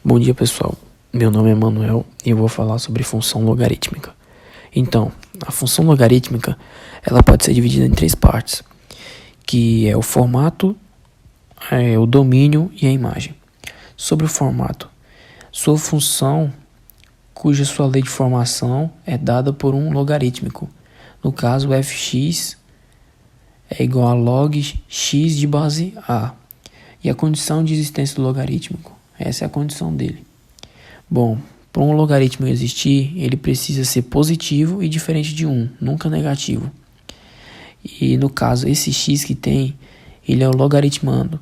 Bom dia, pessoal. Meu nome é Manuel e eu vou falar sobre função logarítmica. Então, a função logarítmica, ela pode ser dividida em três partes, que é o formato, o domínio e a imagem. Sobre o formato, sua função, cuja sua lei de formação é dada por um logarítmico. No caso, fx é igual a log x de base a. E a condição de existência do logarítmico, essa é a condição dele. Bom, para um logaritmo existir, ele precisa ser positivo e diferente de 1, nunca negativo. E no caso, esse x que tem, ele é o logaritmando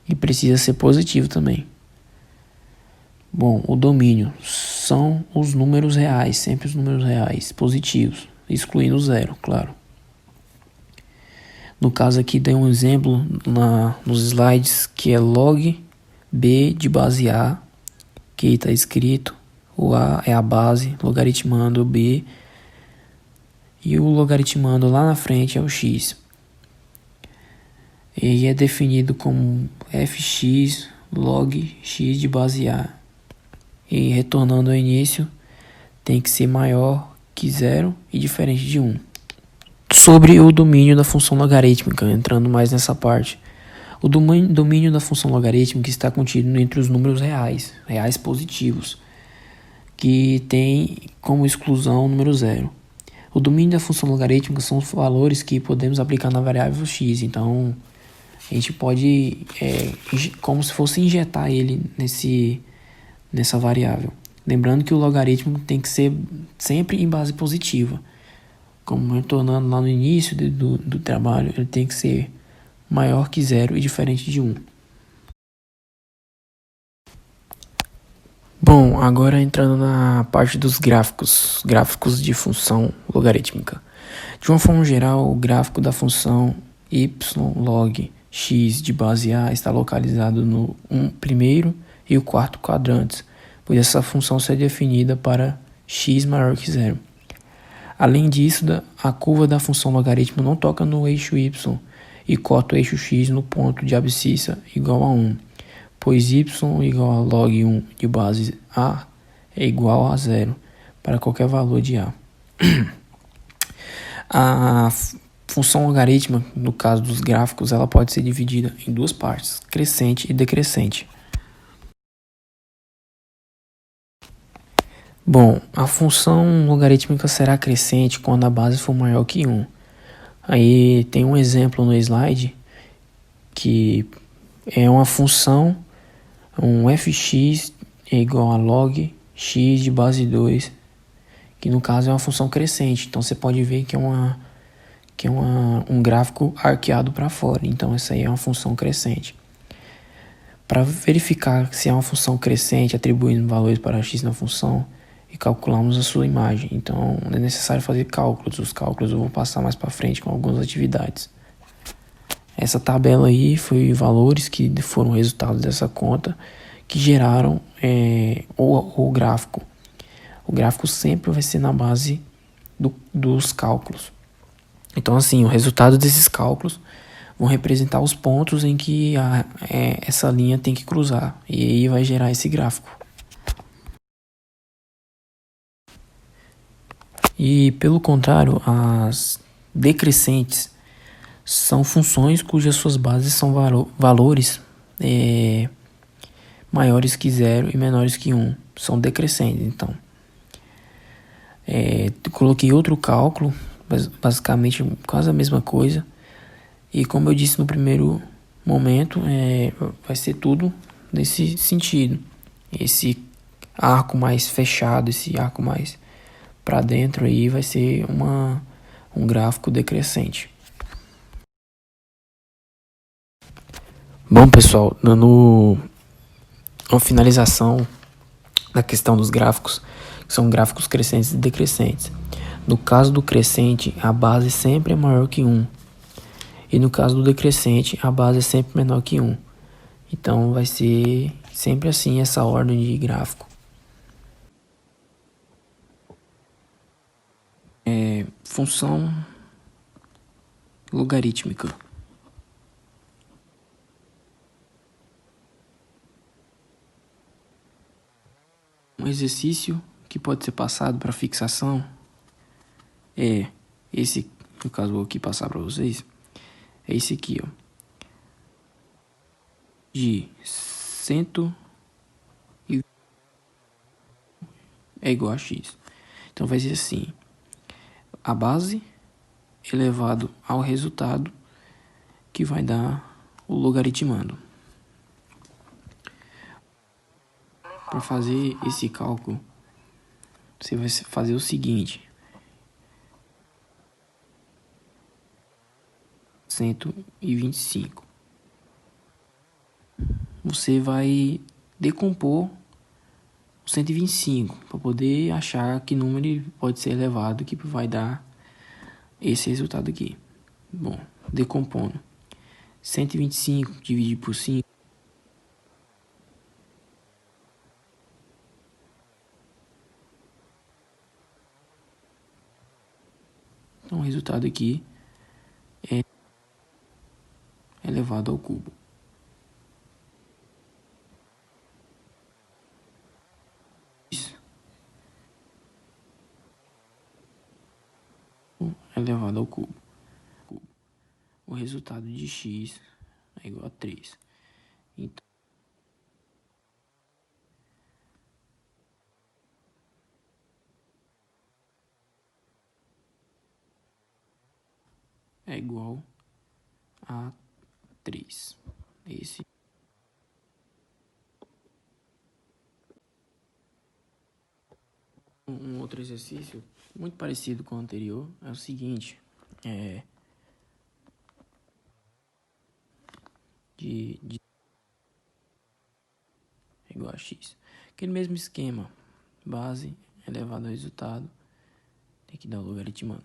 e precisa ser positivo também. Bom, o domínio são os números reais, sempre os números reais, positivos, excluindo o zero, claro. No caso aqui, dei um exemplo nos slides que é log b de base a, que está escrito, o a é a base, logaritmando o b, e o logaritmando lá na frente é o x. E é definido como fx log x de base a. E retornando ao início, tem que ser maior que 0 e diferente de 1. Sobre o domínio da função logarítmica, entrando mais nessa parte. O domínio da função logarítmica está contido entre os números reais positivos, que tem como exclusão o número zero. O domínio da função logarítmica são os valores que podemos aplicar na variável x. Então, a gente pode, como se fosse injetar ele nessa variável. Lembrando que o logaritmo tem que ser sempre em base positiva. Como retornando lá no início do trabalho, ele tem que ser maior que 0 e diferente de 1. Bom, agora entrando na parte dos gráficos de função logarítmica. De uma forma geral, o gráfico da função y log x de base a está localizado no primeiro e o quarto quadrantes, pois essa função será definida para x maior que 0. Além disso, a curva da função logaritmo não toca no eixo y e corta o eixo x no ponto de abscissa igual a 1, pois y igual a log 1 de base a é igual a 0 para qualquer valor de a. A função logarítmica, no caso dos gráficos, ela pode ser dividida em duas partes, crescente e decrescente. Bom, a função logarítmica será crescente quando a base for maior que 1. Aí tem um exemplo no slide que é uma função, um fx é igual a log x de base 2, que no caso é uma função crescente. Então você pode ver que é um gráfico arqueado para fora. Então essa aí é uma função crescente. Para verificar se é uma função crescente, atribuindo valores para x na função e calculamos a sua imagem. Então é necessário fazer cálculos. Os cálculos eu vou passar mais para frente com algumas atividades. Essa tabela aí foi valores que foram resultados dessa conta que geraram o gráfico. O gráfico sempre vai ser na base dos cálculos. Então assim, o resultado desses cálculos vão representar os pontos em que essa linha tem que cruzar. E aí vai gerar esse gráfico. E pelo contrário, as decrescentes são funções cujas suas bases são valores maiores que 0 e menores que 1. São decrescentes, então. Coloquei outro cálculo, basicamente quase a mesma coisa. E como eu disse no primeiro momento, vai ser tudo nesse sentido. Esse arco mais fechado, esse arco mais para dentro aí vai ser um gráfico decrescente. Bom, pessoal, dando uma finalização na questão dos gráficos, que são gráficos crescentes e decrescentes. No caso do crescente, a base sempre é maior que 1. E no caso do decrescente, a base é sempre menor que 1. Então vai ser sempre assim essa ordem de gráfico. Função logarítmica. Um exercício que pode ser passado para fixação é esse, no caso vou aqui passar para vocês, é esse aqui, ó, de 100 é igual a x. Então vai ser assim, a base elevado ao resultado que vai dar o logaritmando. Para fazer esse cálculo, você vai fazer o seguinte: 125. Você vai decompor o 125 para poder achar que número pode ser elevado que vai dar esse resultado aqui. Bom, decompondo. 125 dividido por 5. Então o resultado aqui é elevado ao cubo. Elevado ao cubo. O resultado de x é igual a 3. Então, é igual a 3. Esse um outro exercício muito parecido com o anterior é o seguinte, de igual a x. Aquele mesmo esquema, base elevado ao resultado, tem que dar o logaritmando,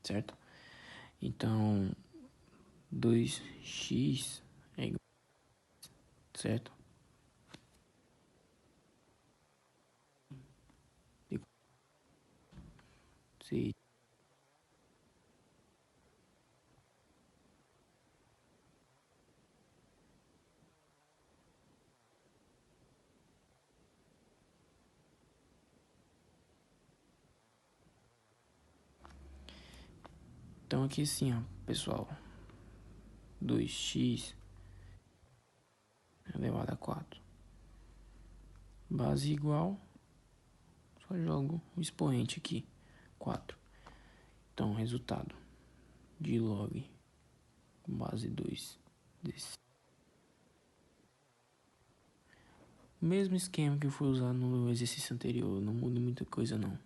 certo? Então, 2x é igual, certo? Sim. Então aqui assim, ó, pessoal, 2x elevado a 4. Base igual, só jogo o expoente aqui, 4. Então, resultado de log base 2 desse. O mesmo esquema que foi usado no exercício anterior, não muda muita coisa não.